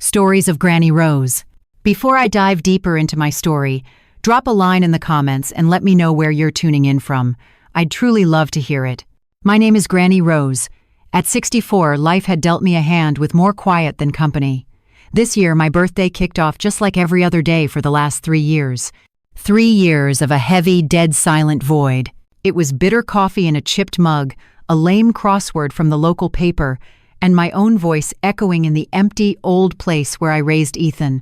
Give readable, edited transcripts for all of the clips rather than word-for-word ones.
Stories of Granny Rose. Before I dive deeper into my story, drop a line in the comments and let me know where you're tuning in from. I'd truly love to hear it. My name is Granny Rose. At 64, life had dealt me a hand with more quiet than company. This year, my birthday kicked off just like every other day for the last 3 years. 3 years of a heavy, dead silent void. It was bitter coffee in a chipped mug, a lame crossword from the local paper, and my own voice echoing in the empty, old place where I raised Ethan.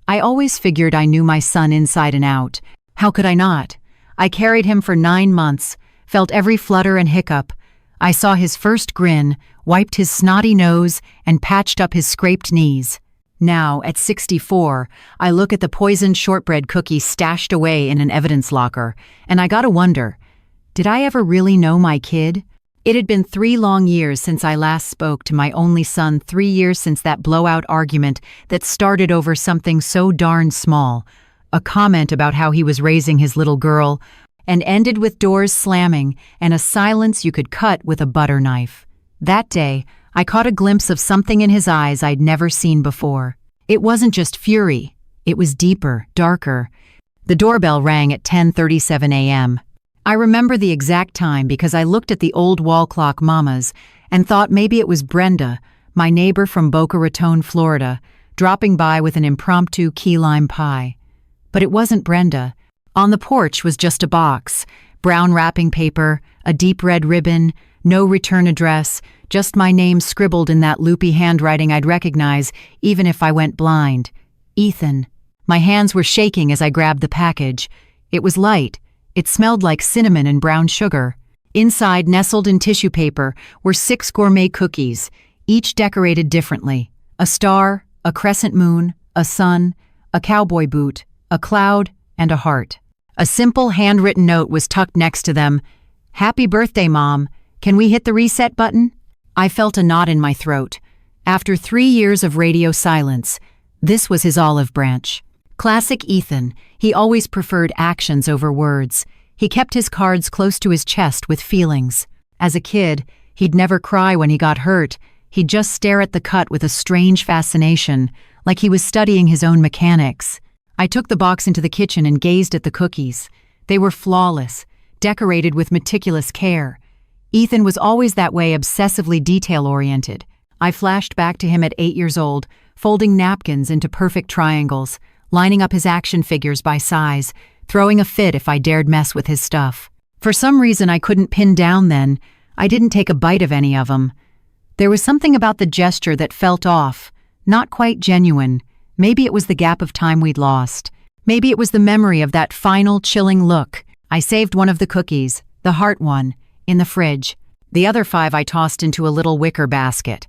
I always figured I knew my son inside and out. How could I not? I carried him for 9 months, felt every flutter and hiccup. I saw his first grin, wiped his snotty nose, and patched up his scraped knees. Now, at 64, I look at the poisoned shortbread cookie stashed away in an evidence locker, and I gotta wonder, did I ever really know my kid? It had been 3 long years since I last spoke to my only son, 3 years since that blowout argument that started over something so darn small, a comment about how he was raising his little girl, and ended with doors slamming and a silence you could cut with a butter knife. That day, I caught a glimpse of something in his eyes I'd never seen before. It wasn't just fury, it was deeper, darker. The doorbell rang at 10:37 a.m. I remember the exact time because I looked at the old wall clock Mama's and thought maybe it was Brenda, my neighbor from Boca Raton, Florida, dropping by with an impromptu key lime pie. But it wasn't Brenda. On the porch was just a box, brown wrapping paper, a deep red ribbon, no return address, just my name scribbled in that loopy handwriting I'd recognize even if I went blind. Ethan. My hands were shaking as I grabbed the package. It was light. It smelled like cinnamon and brown sugar. Inside, nestled in tissue paper, were 6 gourmet cookies, each decorated differently. A star, a crescent moon, a sun, a cowboy boot, a cloud, and a heart. A simple handwritten note was tucked next to them. "Happy birthday, Mom. Can we hit the reset button?" I felt a knot in my throat. After 3 years of radio silence, this was his olive branch. Classic Ethan, he always preferred actions over words. He kept his cards close to his chest with feelings. As a kid, he'd never cry when he got hurt. He'd just stare at the cut with a strange fascination, like he was studying his own mechanics. I took the box into the kitchen and gazed at the cookies. They were flawless, decorated with meticulous care. Ethan was always that way, obsessively detail-oriented. I flashed back to him at 8 years old, folding napkins into perfect triangles, lining up his action figures by size, throwing a fit if I dared mess with his stuff. For some reason I couldn't pin down then, I didn't take a bite of any of them. There was something about the gesture that felt off, not quite genuine. Maybe it was the gap of time we'd lost. Maybe it was the memory of that final, chilling look. I saved one of the cookies, the heart one, in the fridge. The other 5 I tossed into a little wicker basket.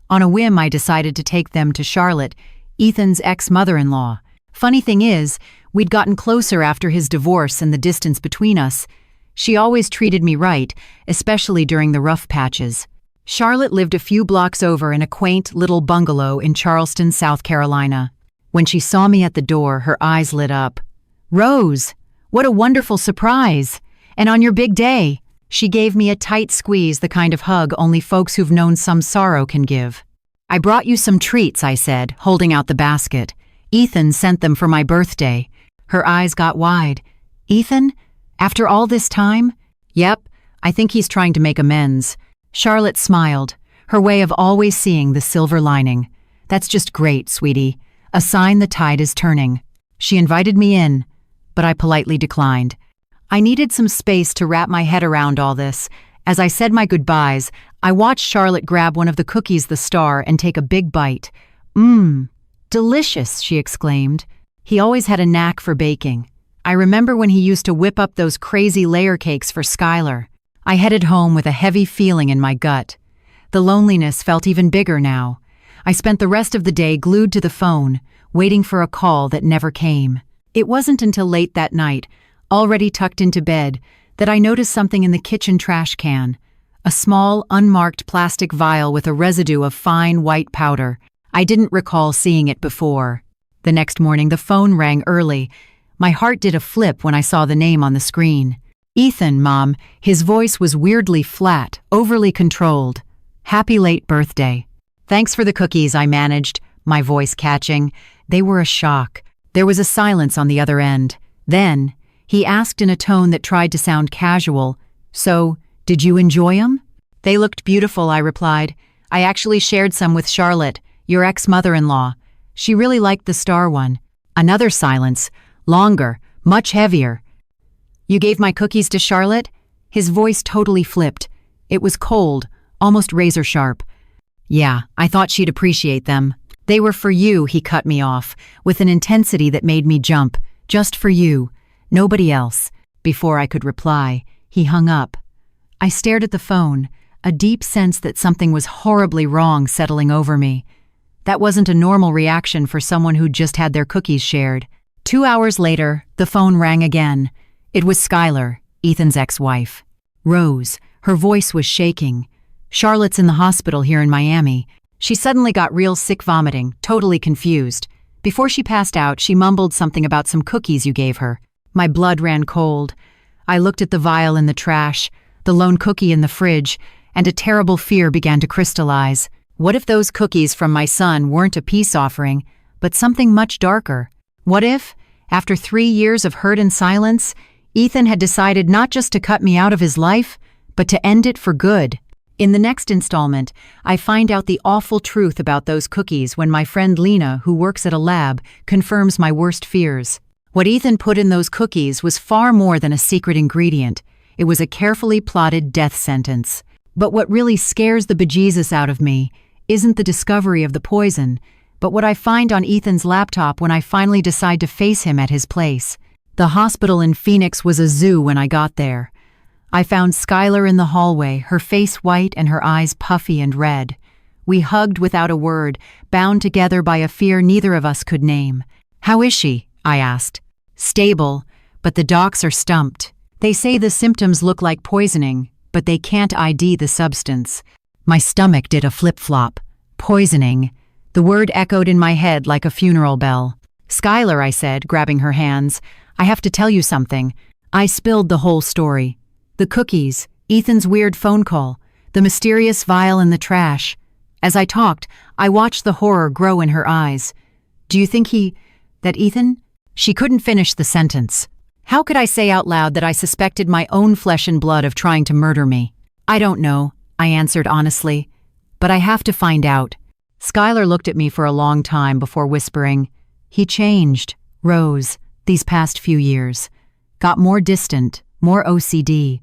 On a whim, I decided to take them to Charlotte, Ethan's ex-mother-in-law. Funny thing is, we'd gotten closer after his divorce and the distance between us. She always treated me right, especially during the rough patches. Charlotte lived a few blocks over in a quaint little bungalow in Charleston, South Carolina. When she saw me at the door, her eyes lit up. "Rose, what a wonderful surprise! And on your big day!" She gave me a tight squeeze, the kind of hug only folks who've known some sorrow can give. "I brought you some treats," I said, holding out the basket. "Ethan sent them for my birthday." Her eyes got wide. "Ethan? After all this time?" "Yep, I think he's trying to make amends." Charlotte smiled, her way of always seeing the silver lining. "That's just great, sweetie. A sign the tide is turning." She invited me in, but I politely declined. I needed some space to wrap my head around all this. As I said my goodbyes, I watched Charlotte grab one of the cookies, the star, and take a big bite. Delicious," she exclaimed. He always had a knack for baking. I remember when he used to whip up those crazy layer cakes for Skylar. I headed home with a heavy feeling in my gut. The loneliness felt even bigger now. I spent the rest of the day glued to the phone, waiting for a call that never came. It wasn't until late that night, already tucked into bed, that I noticed something in the kitchen trash can. A small, unmarked plastic vial with a residue of fine white powder. I didn't recall seeing it before. The next morning, the phone rang early. My heart did a flip when I saw the name on the screen. "Ethan, Mom." His voice was weirdly flat, overly controlled. "Happy late birthday." "Thanks for the cookies," I managed, my voice catching. They were a shock. There was a silence on the other end. Then, he asked in a tone that tried to sound casual, "So, did you enjoy 'em?" "They looked beautiful," I replied. "I actually shared some with Charlotte, your ex-mother-in-law. She really liked the star one." Another silence, longer, much heavier. "You gave my cookies to Charlotte?" His voice totally flipped. It was cold, almost razor-sharp. "Yeah, I thought she'd appreciate them." "They were for you," he cut me off, with an intensity that made me jump. "Just for you. Nobody else." Before I could reply, he hung up. I stared at the phone, a deep sense that something was horribly wrong settling over me. That wasn't a normal reaction for someone who'd just had their cookies shared. 2 hours later, the phone rang again. It was Skylar, Ethan's ex-wife. "Rose," her voice was shaking. "Charlotte's in the hospital here in Miami. She suddenly got real sick vomiting, totally confused. Before she passed out, she mumbled something about some cookies you gave her." My blood ran cold. I looked at the vial in the trash, the lone cookie in the fridge, and a terrible fear began to crystallize. What if those cookies from my son weren't a peace offering, but something much darker? What if, after 3 years of hurt and silence, Ethan had decided not just to cut me out of his life, but to end it for good? In the next installment, I find out the awful truth about those cookies when my friend Lena, who works at a lab, confirms my worst fears. What Ethan put in those cookies was far more than a secret ingredient. It was a carefully plotted death sentence. But what really scares the bejesus out of me isn't the discovery of the poison, but what I find on Ethan's laptop when I finally decide to face him at his place. The hospital in Phoenix was a zoo when I got there. I found Skylar in the hallway, her face white and her eyes puffy and red. We hugged without a word, bound together by a fear neither of us could name. "How is she?" I asked. "Stable, but the docs are stumped. They say the symptoms look like poisoning, but they can't ID the substance." My stomach did a flip-flop. Poisoning. The word echoed in my head like a funeral bell. "Skylar," I said, grabbing her hands, "I have to tell you something." I spilled the whole story. The cookies, Ethan's weird phone call, the mysterious vial in the trash. As I talked, I watched the horror grow in her eyes. "Do you think that Ethan?" She couldn't finish the sentence. How could I say out loud that I suspected my own flesh and blood of trying to murder me? "I don't know," I answered honestly, "but I have to find out." Skylar looked at me for a long time before whispering, "He changed, Rose, these past few years. Got more distant, more OCD.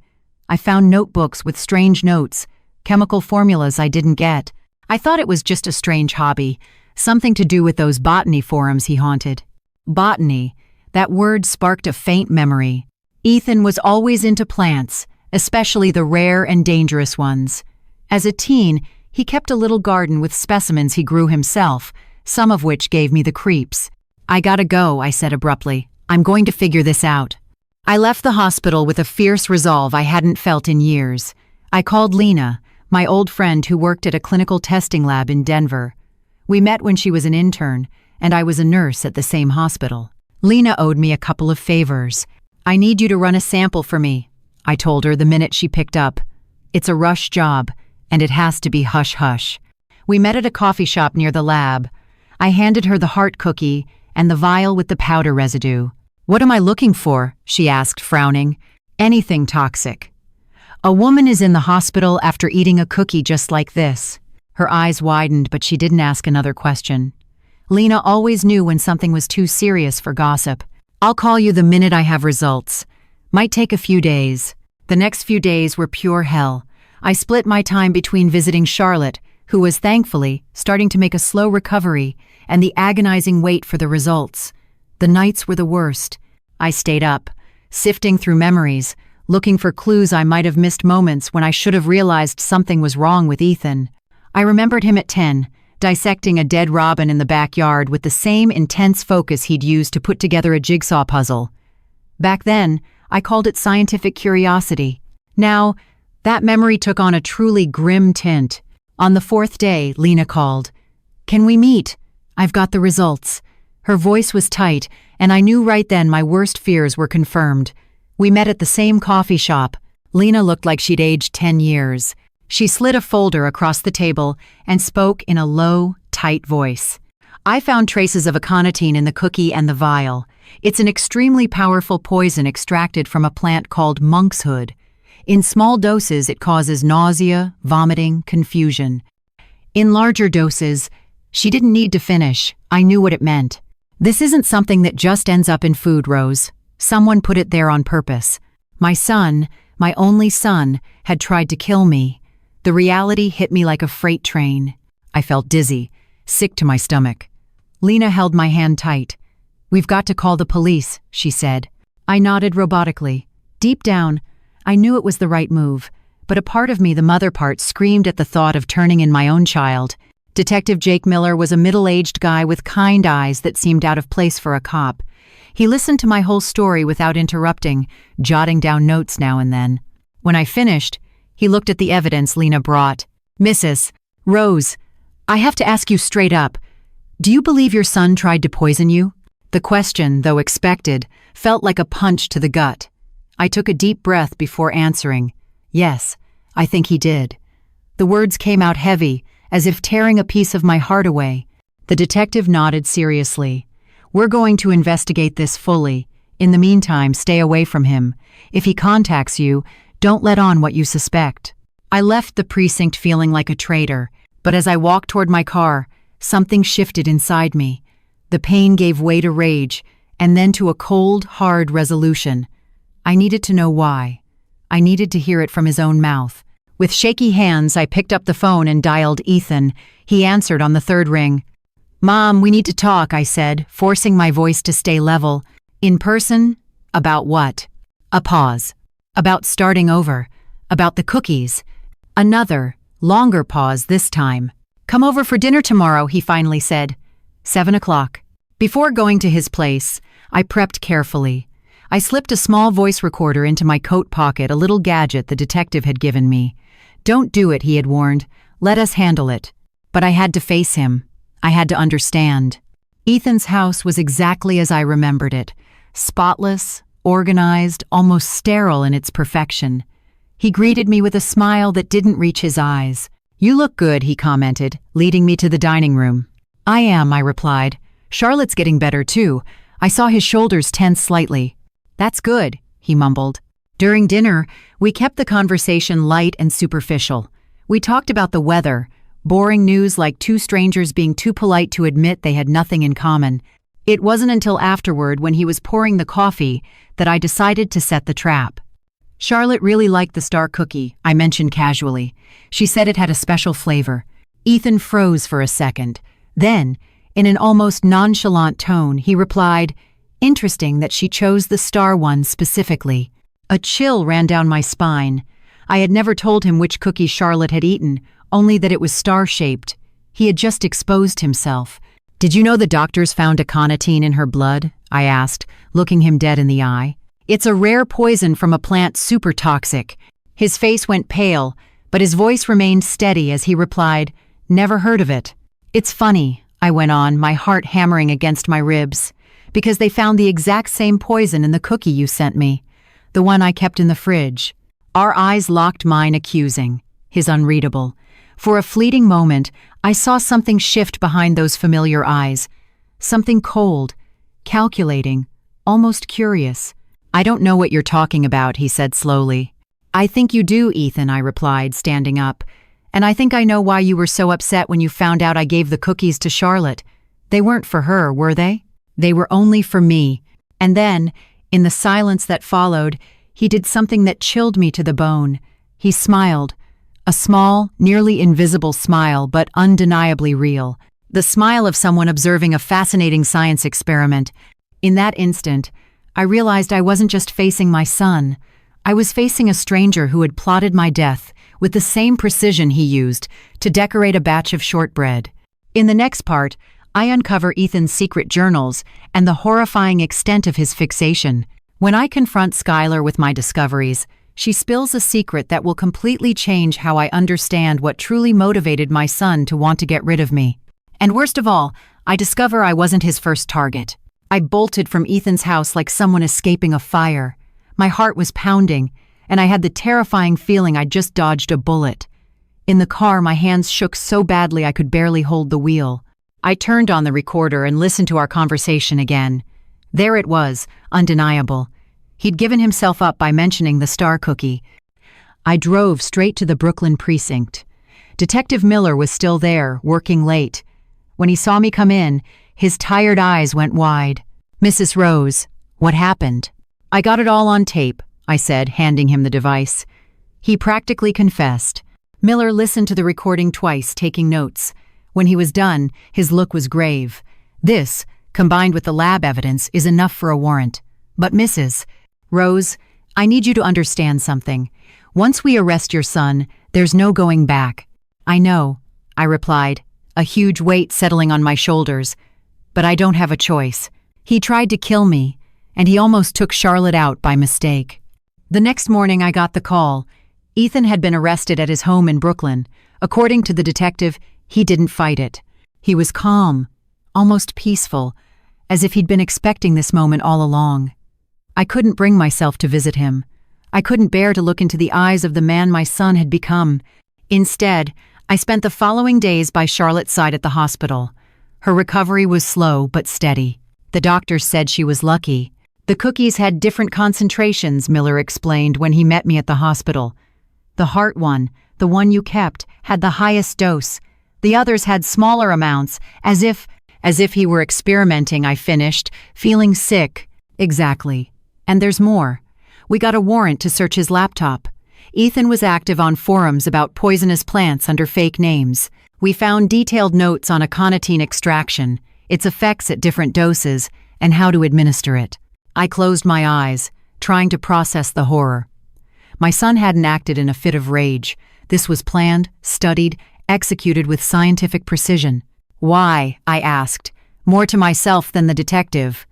I found notebooks with strange notes, chemical formulas I didn't get. I thought it was just a strange hobby, something to do with those botany forums he haunted." Botany, that word sparked a faint memory. Ethan was always into plants, especially the rare and dangerous ones. As a teen, he kept a little garden with specimens he grew himself, some of which gave me the creeps. "I gotta go," I said abruptly. "I'm going to figure this out." I left the hospital with a fierce resolve I hadn't felt in years. I called Lena, my old friend who worked at a clinical testing lab in Denver. We met when she was an intern, and I was a nurse at the same hospital. Lena owed me a couple of favors. "I need you to run a sample for me," I told her the minute she picked up. "It's a rush job, and it has to be hush-hush." We met at a coffee shop near the lab. I handed her the heart cookie and the vial with the powder residue. "What am I looking for?" she asked, frowning. "Anything toxic." "A woman is in the hospital after eating a cookie just like this." Her eyes widened, but she didn't ask another question. Lena always knew when something was too serious for gossip. "I'll call you the minute I have results. Might take a few days." The next few days were pure hell. I split my time between visiting Charlotte, who was thankfully starting to make a slow recovery, and the agonizing wait for the results. The nights were the worst. I stayed up, sifting through memories, looking for clues I might have missed, moments when I should have realized something was wrong with Ethan. I remembered him at 10, dissecting a dead robin in the backyard with the same intense focus he'd used to put together a jigsaw puzzle. Back then, I called it scientific curiosity. Now, that memory took on a truly grim tint. On the 4th day, Lena called. "Can we meet? I've got the results." Her voice was tight, and I knew right then my worst fears were confirmed. We met at the same coffee shop. Lena looked like she'd aged 10 years. She slid a folder across the table and spoke in a low, tight voice. I found traces of aconitine in the cookie and the vial. It's an extremely powerful poison extracted from a plant called monkshood. In small doses, it causes nausea, vomiting, confusion. In larger doses, she didn't need to finish. I knew what it meant. This isn't something that just ends up in food, Rose. Someone put it there on purpose. My son, my only son, had tried to kill me. The reality hit me like a freight train. I felt dizzy, sick to my stomach. Lena held my hand tight. "We've got to call the police," she said. I nodded robotically. Deep down, I knew it was the right move, but a part of me, the mother part, screamed at the thought of turning in my own child. Detective Jake Miller was a middle-aged guy with kind eyes that seemed out of place for a cop. He listened to my whole story without interrupting, jotting down notes now and then. When I finished, he looked at the evidence Lena brought. "Mrs. Rose, I have to ask you straight up. Do you believe your son tried to poison you?" The question, though expected, felt like a punch to the gut. I took a deep breath before answering. "Yes, I think he did." The words came out heavy, as if tearing a piece of my heart away. The detective nodded seriously. "We're going to investigate this fully. In the meantime, stay away from him. If he contacts you, don't let on what you suspect." I left the precinct feeling like a traitor, but as I walked toward my car, something shifted inside me. The pain gave way to rage, and then to a cold, hard resolution. I needed to know why. I needed to hear it from his own mouth. With shaky hands, I picked up the phone and dialed Ethan. He answered on the third ring. "Mom, we need to talk," I said, forcing my voice to stay level. "In person? About what?" A pause. "About starting over. About the cookies." Another, longer pause this time. "Come over for dinner tomorrow," he finally said. 7 o'clock. Before going to his place, I prepped carefully. I slipped a small voice recorder into my coat pocket, a little gadget the detective had given me. "Don't do it," he had warned. "Let us handle it." But I had to face him. I had to understand. Ethan's house was exactly as I remembered it. Spotless, organized, almost sterile in its perfection. He greeted me with a smile that didn't reach his eyes. "You look good," he commented, leading me to the dining room. "I am," I replied. "Charlotte's getting better, too." I saw his shoulders tense slightly. "That's good," he mumbled. During dinner, we kept the conversation light and superficial. We talked about the weather, boring news like two strangers being too polite to admit they had nothing in common. It wasn't until afterward, when he was pouring the coffee, that I decided to set the trap. "Charlotte really liked the star cookie," I mentioned casually. "She said it had a special flavor." Ethan froze for a second. Then, in an almost nonchalant tone, he replied, "Interesting that she chose the star one specifically." A chill ran down my spine. I had never told him which cookie Charlotte had eaten, only that it was star-shaped. He had just exposed himself. "Did you know the doctors found aconitine in her blood?" I asked, looking him dead in the eye. "It's a rare poison from a plant super toxic." His face went pale, but his voice remained steady as he replied, "Never heard of it." "It's funny," I went on, my heart hammering against my ribs, "because they found the exact same poison in the cookie you sent me, the one I kept in the fridge." Our eyes locked, mine accusing, his unreadable. For a fleeting moment, I saw something shift behind those familiar eyes. Something cold, calculating, almost curious. "I don't know what you're talking about," he said slowly. "I think you do, Ethan," I replied, standing up. "And I think I know why you were so upset when you found out I gave the cookies to Charlotte. They weren't for her, were they? They were only for me." And then, in the silence that followed, he did something that chilled me to the bone. He smiled. A small, nearly invisible smile, but undeniably real. The smile of someone observing a fascinating science experiment. In that instant, I realized I wasn't just facing my son. I was facing a stranger who had plotted my death with the same precision he used to decorate a batch of shortbread. In the next part, I uncover Ethan's secret journals and the horrifying extent of his fixation. When I confront Skylar with my discoveries, she spills a secret that will completely change how I understand what truly motivated my son to want to get rid of me. And worst of all, I discover I wasn't his first target. I bolted from Ethan's house like someone escaping a fire. My heart was pounding, and I had the terrifying feeling I'd just dodged a bullet. In the car, my hands shook so badly I could barely hold the wheel. I turned on the recorder and listened to our conversation again. There it was, undeniable. He'd given himself up by mentioning the star cookie. I drove straight to the Brooklyn precinct. Detective Miller was still there, working late. When he saw me come in, his tired eyes went wide. "Mrs. Rose, what happened?" "I got it all on tape," I said, handing him the device. He practically confessed. Miller listened to the recording twice, taking notes. When he was done, his look was grave. "This, combined with the lab evidence, is enough for a warrant. But Mrs. Rose, I need you to understand something. Once we arrest your son, there's no going back." "I know," I replied, a huge weight settling on my shoulders. "But I don't have a choice. He tried to kill me, and he almost took Charlotte out by mistake." The next morning I got the call. Ethan had been arrested at his home in Brooklyn. According to the detective, he didn't fight it. He was calm, almost peaceful, as if he'd been expecting this moment all along. I couldn't bring myself to visit him. I couldn't bear to look into the eyes of the man my son had become. Instead, I spent the following days by Charlotte's side at the hospital. Her recovery was slow but steady. The doctors said she was lucky. The cookies had different concentrations, Miller explained when he met me at the hospital. The heart one, the one you kept, had the highest dose. The others had smaller amounts, as if he were experimenting, I finished, feeling sick. Exactly. And there's more. We got a warrant to search his laptop. Ethan was active on forums about poisonous plants under fake names. We found detailed notes on aconitine extraction, its effects at different doses, and how to administer it. I closed my eyes, trying to process the horror. My son hadn't acted in a fit of rage. This was planned, studied, executed with scientific precision. "Why?" I asked, more to myself than the detective.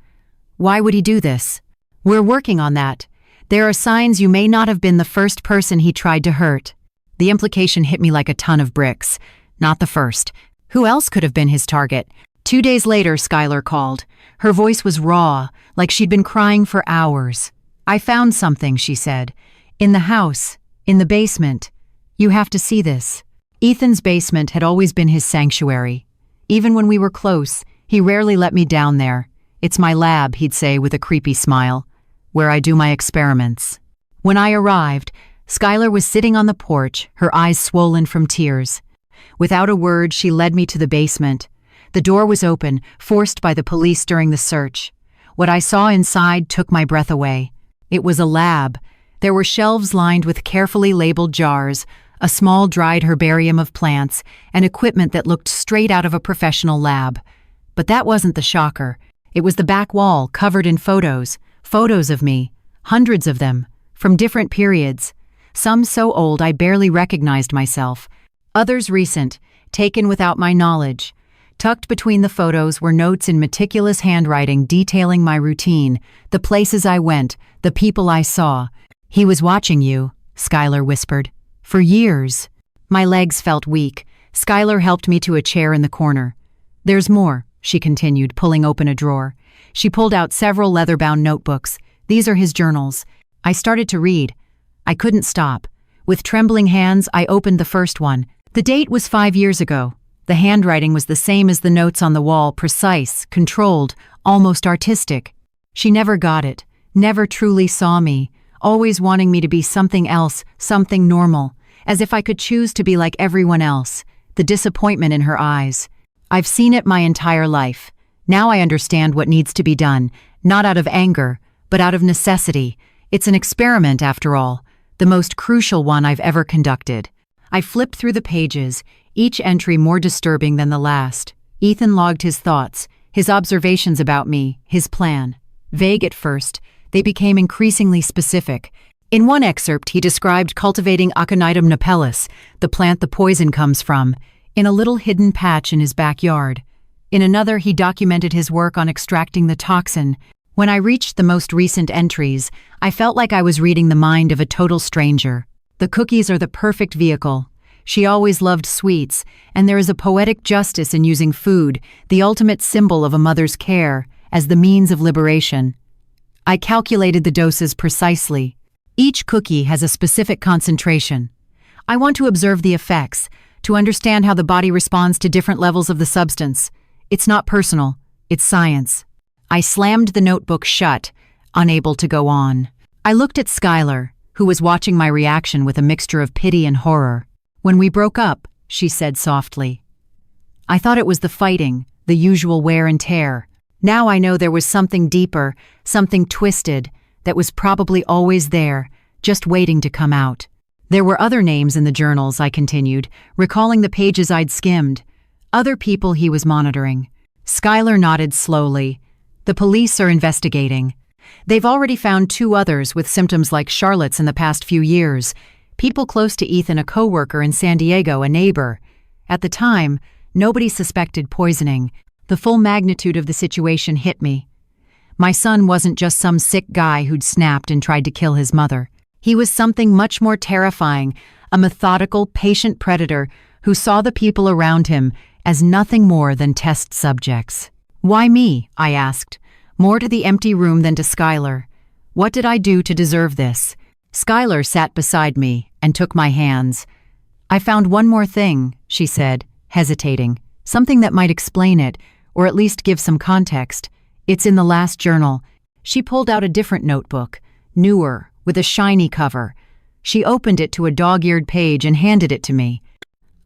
"Why would he do this?" "We're working on that. There are signs you may not have been the first person he tried to hurt." The implication hit me like a ton of bricks. Not the first. Who else could have been his target? 2 days later, Skylar called. Her voice was raw, like she'd been crying for hours. "I found something," she said. "In the house, in the basement. You have to see this." Ethan's basement had always been his sanctuary. Even when we were close, he rarely let me down there. "It's my lab," he'd say with a creepy smile, "where I do my experiments." When I arrived, Skylar was sitting on the porch, her eyes swollen from tears. Without a word, she led me to the basement. The door was open, forced by the police during the search. What I saw inside took my breath away. It was a lab. There were shelves lined with carefully labeled jars, a small dried herbarium of plants, and equipment that looked straight out of a professional lab. But that wasn't the shocker. It was the back wall, covered in photos of me, hundreds of them, from different periods. Some so old I barely recognized myself. Others recent, taken without my knowledge. Tucked between the photos were notes in meticulous handwriting detailing my routine, the places I went, the people I saw. "He was watching you," Skylar whispered. "For years." My legs felt weak. Skylar helped me to a chair in the corner. "There's more," she continued, pulling open a drawer. She pulled out several leather-bound notebooks. "These are his journals." I started to read. I couldn't stop. With trembling hands, I opened the first one. The date was 5 years ago. The handwriting was the same as the notes on the wall, precise, controlled, almost artistic. She never got it, never truly saw me, always wanting me to be something else, something normal, as if I could choose to be like everyone else. The disappointment in her eyes. "I've seen it my entire life. Now I understand what needs to be done, not out of anger, but out of necessity. It's an experiment, after all, the most crucial one I've ever conducted." I flipped through the pages, each entry more disturbing than the last. Ethan logged his thoughts, his observations about me, his plan. Vague at first, they became increasingly specific. In one excerpt, he described cultivating Aconitum napellus, the plant the poison comes from, in a little hidden patch in his backyard. In another, he documented his work on extracting the toxin. When I reached the most recent entries, I felt like I was reading the mind of a total stranger. The cookies are the perfect vehicle. She always loved sweets, and there is a poetic justice in using food, the ultimate symbol of a mother's care, as the means of liberation. I calculated the doses precisely. Each cookie has a specific concentration. I want to observe the effects, to understand how the body responds to different levels of the substance. It's not personal, it's science. I slammed the notebook shut, unable to go on. I looked at Skylar, who was watching my reaction with a mixture of pity and horror. When we broke up, she said softly, I thought it was the fighting, the usual wear and tear. Now I know there was something deeper, something twisted, that was probably always there, just waiting to come out. There were other names in the journals, I continued, recalling the pages I'd skimmed. Other people he was monitoring. Skylar nodded slowly. The police are investigating. They've already found 2 others with symptoms like Charlotte's in the past few years. People close to Ethan, a coworker in San Diego, a neighbor. At the time, nobody suspected poisoning. The full magnitude of the situation hit me. My son wasn't just some sick guy who'd snapped and tried to kill his mother. He was something much more terrifying, a methodical, patient predator who saw the people around him as nothing more than test subjects. Why me? I asked, more to the empty room than to Skylar. What did I do to deserve this? Skylar sat beside me and took my hands. I found one more thing, she said, hesitating. Something that might explain it, or at least give some context. It's in the last journal. She pulled out a different notebook, newer, with a shiny cover. She opened it to a dog-eared page and handed it to me.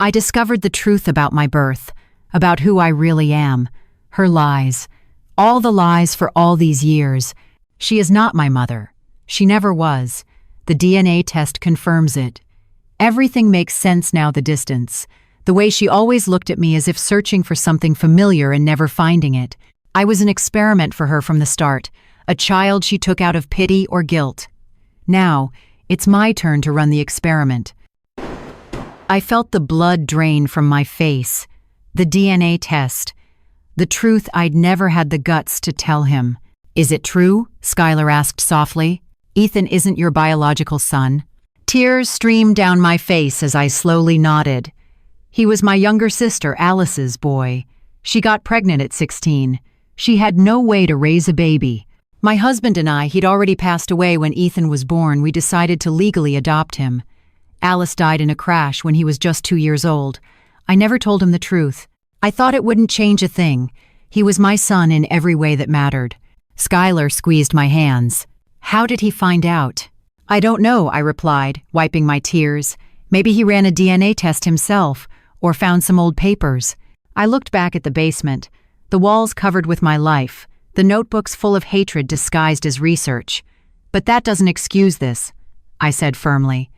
I discovered the truth about my birth, about who I really am. Her lies. All the lies for all these years. She is not my mother. She never was. The DNA test confirms it. Everything makes sense now, the distance. The way she always looked at me as if searching for something familiar and never finding it. I was an experiment for her from the start, a child she took out of pity or guilt. Now, it's my turn to run the experiment. I felt the blood drain from my face. The DNA test. The truth I'd never had the guts to tell him. Is it true? Skylar asked softly. Ethan isn't your biological son. Tears streamed down my face as I slowly nodded. He was my younger sister, Alice's boy. She got pregnant at 16. She had no way to raise a baby. My husband and I, he'd already passed away when Ethan was born. We decided to legally adopt him. Alice died in a crash when he was just 2 years old. I never told him the truth. I thought it wouldn't change a thing. He was my son in every way that mattered. Skylar squeezed my hands. How did he find out? I don't know, I replied, wiping my tears. Maybe he ran a DNA test himself, or found some old papers. I looked back at the basement, the walls covered with my life, the notebooks full of hatred disguised as research. But that doesn't excuse this, I said firmly.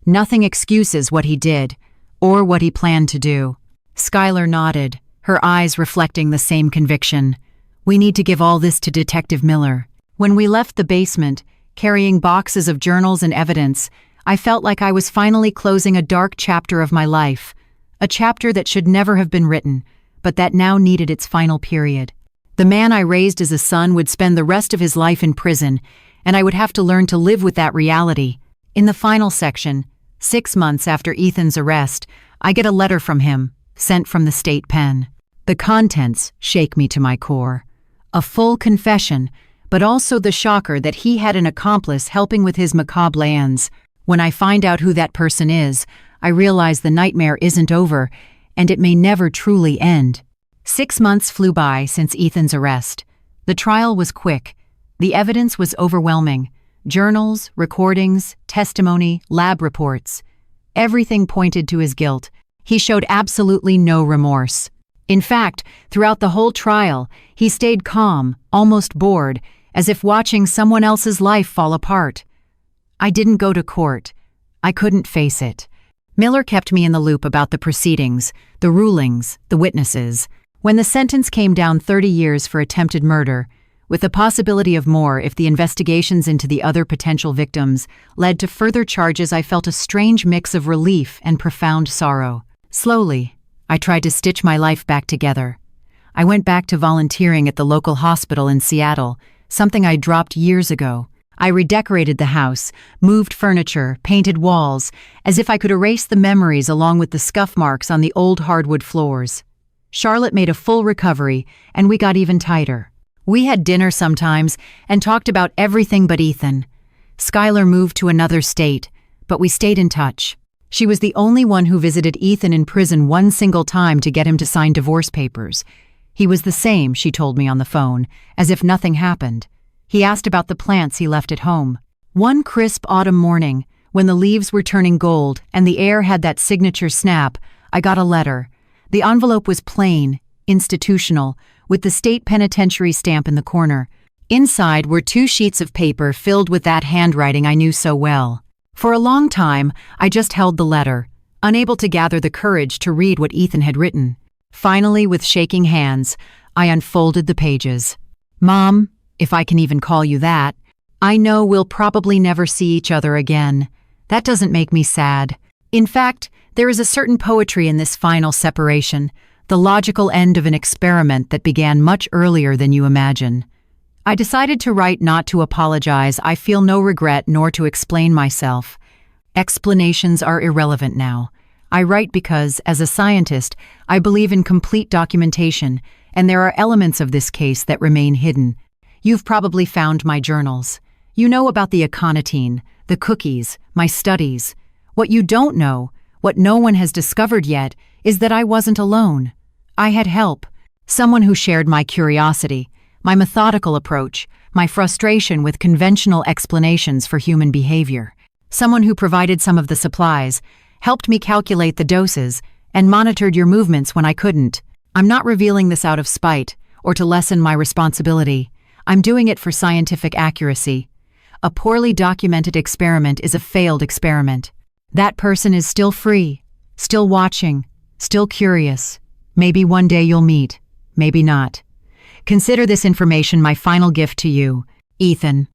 Nothing excuses what he did, or what he planned to do. Skylar nodded, her eyes reflecting the same conviction. We need to give all this to Detective Miller. When we left the basement, carrying boxes of journals and evidence, I felt like I was finally closing a dark chapter of my life. A chapter that should never have been written, but that now needed its final period. The man I raised as a son would spend the rest of his life in prison, and I would have to learn to live with that reality. In the final section, 6 months after Ethan's arrest, I get a letter from him, sent from the state pen. The contents shake me to my core. A full confession, but also the shocker that he had an accomplice helping with his macabre plans. When I find out who that person is, I realize the nightmare isn't over, and it may never truly end. 6 months flew by since Ethan's arrest. The trial was quick. The evidence was overwhelming. Journals, recordings, testimony, lab reports. Everything pointed to his guilt. He showed absolutely no remorse. In fact, throughout the whole trial, he stayed calm, almost bored, as if watching someone else's life fall apart. I didn't go to court. I couldn't face it. Miller kept me in the loop about the proceedings, the rulings, the witnesses. When the sentence came down 30 years for attempted murder, with the possibility of more if the investigations into the other potential victims led to further charges, I felt a strange mix of relief and profound sorrow. Slowly, I tried to stitch my life back together. I went back to volunteering at the local hospital in Seattle, something I dropped years ago. I redecorated the house, moved furniture, painted walls, as if I could erase the memories along with the scuff marks on the old hardwood floors. Charlotte made a full recovery, and we got even tighter. We had dinner sometimes and talked about everything but Ethan. Skylar moved to another state, but we stayed in touch. She was the only one who visited Ethan in prison one single time to get him to sign divorce papers. He was the same, she told me on the phone, as if nothing happened. He asked about the plants he left at home. One crisp autumn morning, when the leaves were turning gold and the air had that signature snap, I got a letter. The envelope was plain, institutional, with the state penitentiary stamp in the corner. Inside were 2 sheets of paper filled with that handwriting I knew so well. For a long time, I just held the letter, unable to gather the courage to read what Ethan had written. Finally, with shaking hands, I unfolded the pages. Mom, if I can even call you that, I know we'll probably never see each other again. That doesn't make me sad. In fact, there is a certain poetry in this final separation, the logical end of an experiment that began much earlier than you imagine. I decided to write not to apologize. I feel no regret nor to explain myself. Explanations are irrelevant now. I write because, as a scientist, I believe in complete documentation, and there are elements of this case that remain hidden. You've probably found my journals. You know about the aconitine, the cookies, my studies. What you don't know, what no one has discovered yet, is that I wasn't alone. I had help. Someone who shared my curiosity, my methodical approach, my frustration with conventional explanations for human behavior. Someone who provided some of the supplies, helped me calculate the doses, and monitored your movements when I couldn't. I'm not revealing this out of spite or to lessen my responsibility. I'm doing it for scientific accuracy. A poorly documented experiment is a failed experiment. That person is still free, still watching, still curious. Maybe one day you'll meet, maybe not. Consider this information my final gift to you, Ethan.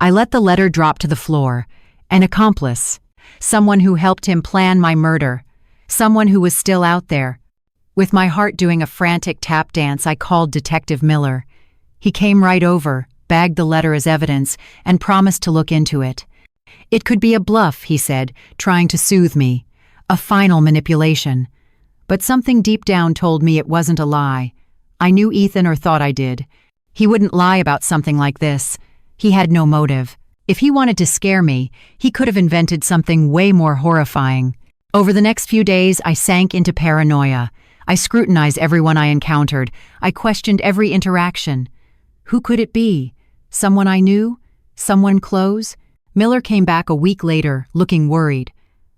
I let the letter drop to the floor. An accomplice. Someone who helped him plan my murder. Someone who was still out there. With my heart doing a frantic tap dance, I called Detective Miller. He came right over, bagged the letter as evidence, and promised to look into it. It could be a bluff, he said, trying to soothe me. A final manipulation. But something deep down told me it wasn't a lie. I knew Ethan, or thought I did. He wouldn't lie about something like this. He had no motive. If he wanted to scare me, he could have invented something way more horrifying. Over the next few days, I sank into paranoia. I scrutinized everyone I encountered. I questioned every interaction. Who could it be? Someone I knew? Someone close? Miller came back a week later, looking worried.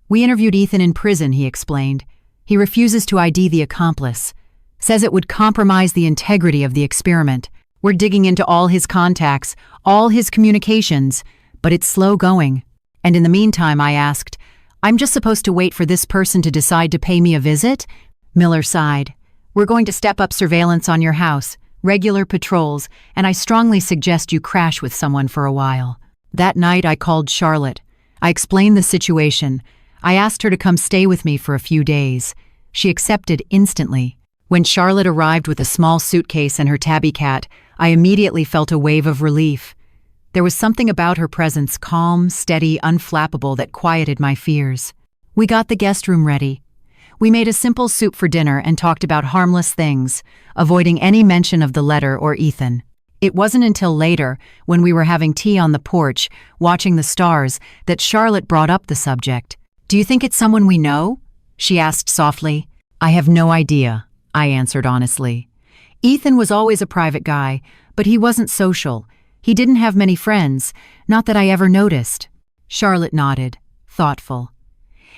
We interviewed Ethan in prison, he explained. He refuses to ID the accomplice. Says it would compromise the integrity of the experiment. We're digging into all his contacts, all his communications, but it's slow going. And in the meantime, I asked, I'm just supposed to wait for this person to decide to pay me a visit? Miller sighed. We're going to step up surveillance on your house, regular patrols, and I strongly suggest you crash with someone for a while. That night, I called Charlotte. I explained the situation. I asked her to come stay with me for a few days. She accepted instantly. When Charlotte arrived with a small suitcase and her tabby cat, I immediately felt a wave of relief. There was something about her presence, calm, steady, unflappable, that quieted my fears. We got the guest room ready. We made a simple soup for dinner and talked about harmless things, avoiding any mention of the letter or Ethan. It wasn't until later, when we were having tea on the porch, watching the stars, that Charlotte brought up the subject. Do you think it's someone we know? She asked softly. I have no idea, I answered honestly. Ethan was always a private guy, but he wasn't social. He didn't have many friends, not that I ever noticed. Charlotte nodded, thoughtful.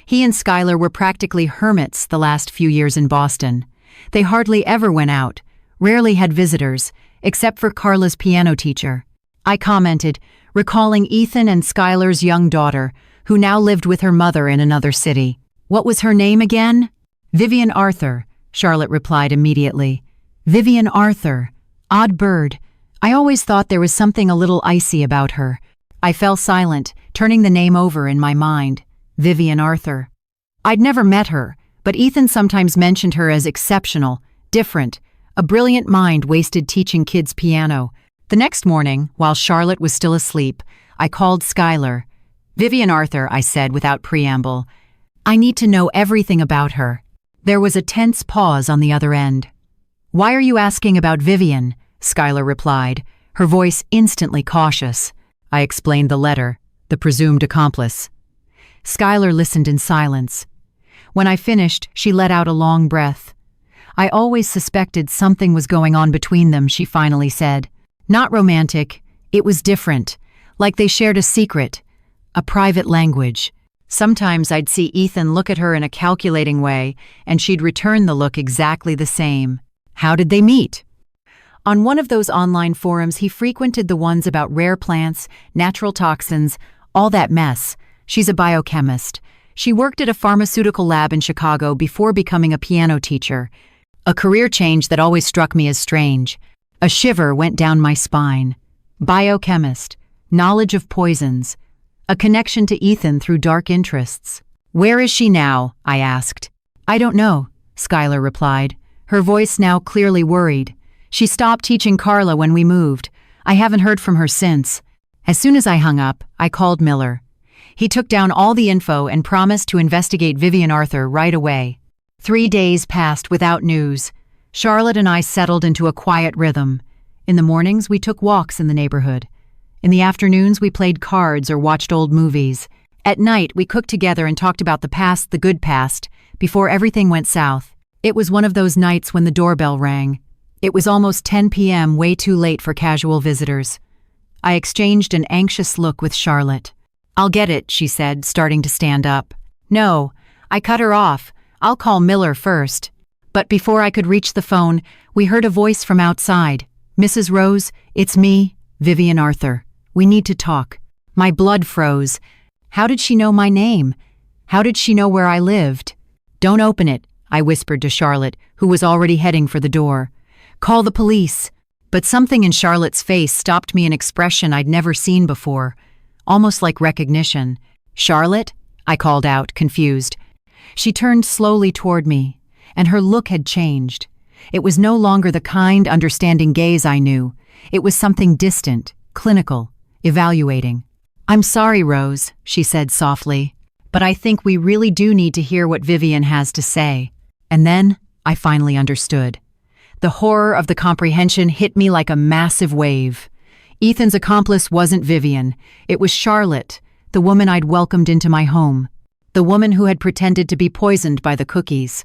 He and Skylar were practically hermits the last few years in Boston. They hardly ever went out, rarely had visitors, except for Carla's piano teacher. I commented, recalling Ethan and Skylar's young daughter, who now lived with her mother in another city. What was her name again? Vivian Arthur, Charlotte replied immediately. Vivian Arthur. Odd bird. I always thought there was something a little icy about her. I fell silent, turning the name over in my mind. Vivian Arthur. I'd never met her, but Ethan sometimes mentioned her as exceptional, different, a brilliant mind wasted teaching kids piano. The next morning, while Charlotte was still asleep, I called Skylar. Vivian Arthur, I said without preamble. I need to know everything about her. There was a tense pause on the other end. Why are you asking about Vivian? Skylar replied, her voice instantly cautious. I explained the letter, the presumed accomplice. Skylar listened in silence. When I finished, she let out a long breath. I always suspected something was going on between them, she finally said. Not romantic, it was different. Like they shared a secret, a private language. Sometimes I'd see Ethan look at her in a calculating way, and she'd return the look exactly the same. How did they meet? On one of those online forums, he frequented the ones about rare plants, natural toxins, all that mess. She's a biochemist. She worked at a pharmaceutical lab in Chicago before becoming a piano teacher. A career change that always struck me as strange. A shiver went down my spine. Biochemist, knowledge of poisons, a connection to Ethan through dark interests. Where is she now? I asked. I don't know, Skylar replied, her voice now clearly worried. She stopped teaching Carla when we moved. I haven't heard from her since. As soon as I hung up, I called Miller. He took down all the info and promised to investigate Vivian Arthur right away. 3 days passed without news. Charlotte and I settled into a quiet rhythm. In the mornings, we took walks in the neighborhood. In the afternoons, we played cards or watched old movies. At night, we cooked together and talked about the past, the good past, before everything went south. It was one of those nights when the doorbell rang. It was almost 10 p.m., way too late for casual visitors. I exchanged an anxious look with Charlotte. I'll get it, she said, starting to stand up. No, I cut her off. I'll call Miller first. But before I could reach the phone, we heard a voice from outside. Mrs. Rose, it's me, Vivian Arthur. We need to talk. My blood froze. How did she know my name? How did she know where I lived? Don't open it, I whispered to Charlotte, who was already heading for the door. Call the police. But something in Charlotte's face stopped me, an expression I'd never seen before, almost like recognition. Charlotte? I called out, confused. She turned slowly toward me, and her look had changed. It was no longer the kind, understanding gaze I knew. It was something distant, clinical, evaluating. I'm sorry, Rose, she said softly, but I think we really do need to hear what Vivian has to say. And then I finally understood. The horror of the comprehension hit me like a massive wave. Ethan's accomplice wasn't Vivian. It was Charlotte, the woman I'd welcomed into my home. The woman who had pretended to be poisoned by the cookies.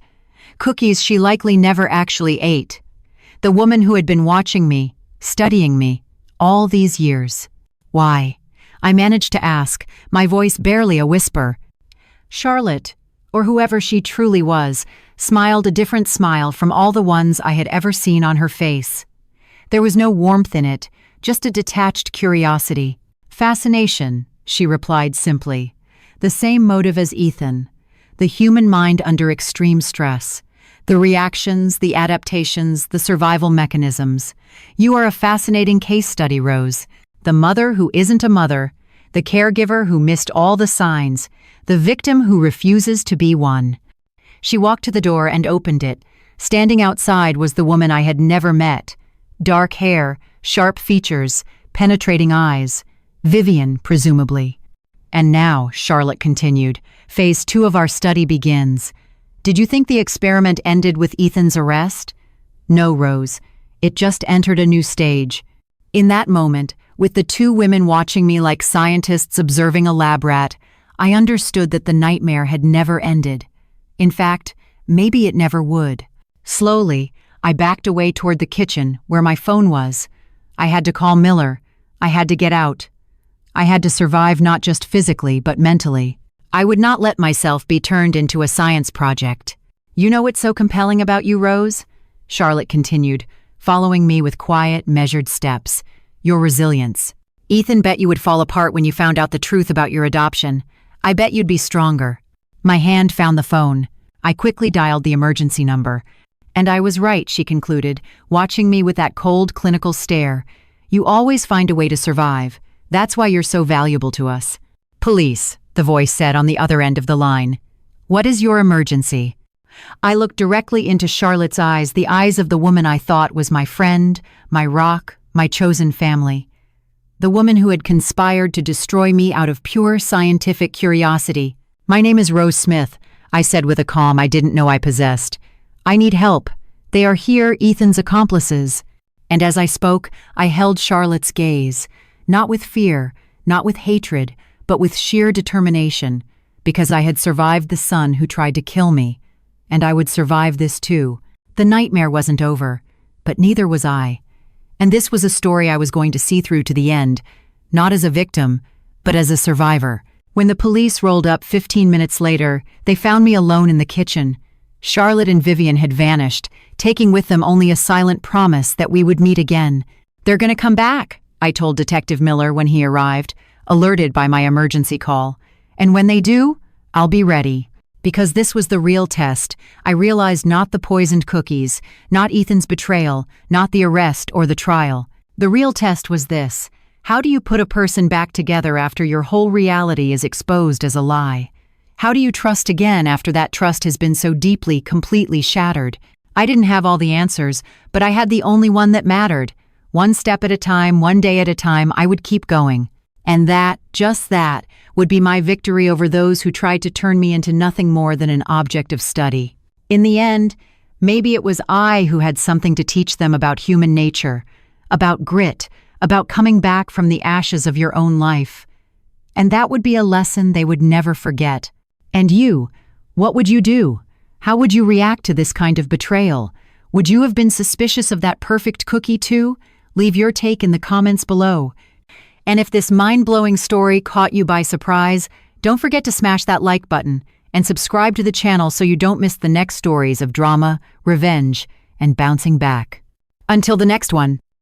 Cookies she likely never actually ate. The woman who had been watching me, studying me, all these years. Why? I managed to ask, my voice barely a whisper. Charlotte, or whoever she truly was, smiled a different smile from all the ones I had ever seen on her face. There was no warmth in it, just a detached curiosity. Fascination, she replied simply. The same motive as Ethan. The human mind under extreme stress. The reactions, the adaptations, the survival mechanisms. You are a fascinating case study, Rose. The mother who isn't a mother. The caregiver who missed all the signs. The victim who refuses to be one. She walked to the door and opened it. Standing outside was the woman I had never met. Dark hair, sharp features, penetrating eyes. Vivian, presumably. And now, Charlotte continued, phase 2 of our study begins. Did you think the experiment ended with Ethan's arrest? No, Rose. It just entered a new stage. In that moment, with the 2 women watching me like scientists observing a lab rat, I understood that the nightmare had never ended. In fact, maybe it never would. Slowly, I backed away toward the kitchen where my phone was. I had to call Miller. I had to get out. I had to survive not just physically, but mentally. I would not let myself be turned into a science project. You know what's so compelling about you, Rose? Charlotte continued, following me with quiet, measured steps. Your resilience. Ethan bet you would fall apart when you found out the truth about your adoption. I bet you'd be stronger. My hand found the phone. I quickly dialed the emergency number. And I was right, she concluded, watching me with that cold, clinical stare. You always find a way to survive. That's why you're so valuable to us. Police, the voice said on the other end of the line. What is your emergency? I looked directly into Charlotte's eyes, the eyes of the woman I thought was my friend, my rock, my chosen family. The woman who had conspired to destroy me out of pure scientific curiosity. My name is Rose Smith, I said with a calm I didn't know I possessed. I need help. They are here, Ethan's accomplices. And as I spoke, I held Charlotte's gaze, not with fear, not with hatred, but with sheer determination, because I had survived the son who tried to kill me, and I would survive this too. The nightmare wasn't over, but neither was I. And this was a story I was going to see through to the end, not as a victim, but as a survivor. When the police rolled up 15 minutes later, they found me alone in the kitchen. Charlotte and Vivian had vanished, taking with them only a silent promise that we would meet again. "They're gonna come back," I told Detective Miller when he arrived, alerted by my emergency call. "And when they do, I'll be ready." Because this was the real test, I realized not the poisoned cookies, not Ethan's betrayal, not the arrest or the trial. The real test was this: how do you put a person back together after your whole reality is exposed as a lie? How do you trust again after that trust has been so deeply, completely shattered? I didn't have all the answers, but I had the only one that mattered. One step at a time, one day at a time, I would keep going. And that, just that, would be my victory over those who tried to turn me into nothing more than an object of study. In the end, maybe it was I who had something to teach them about human nature, about grit, about coming back from the ashes of your own life. And that would be a lesson they would never forget. And you, what would you do? How would you react to this kind of betrayal? Would you have been suspicious of that perfect cookie too? Leave your take in the comments below. And if this mind-blowing story caught you by surprise, don't forget to smash that like button and subscribe to the channel so you don't miss the next stories of drama, revenge, and bouncing back. Until the next one.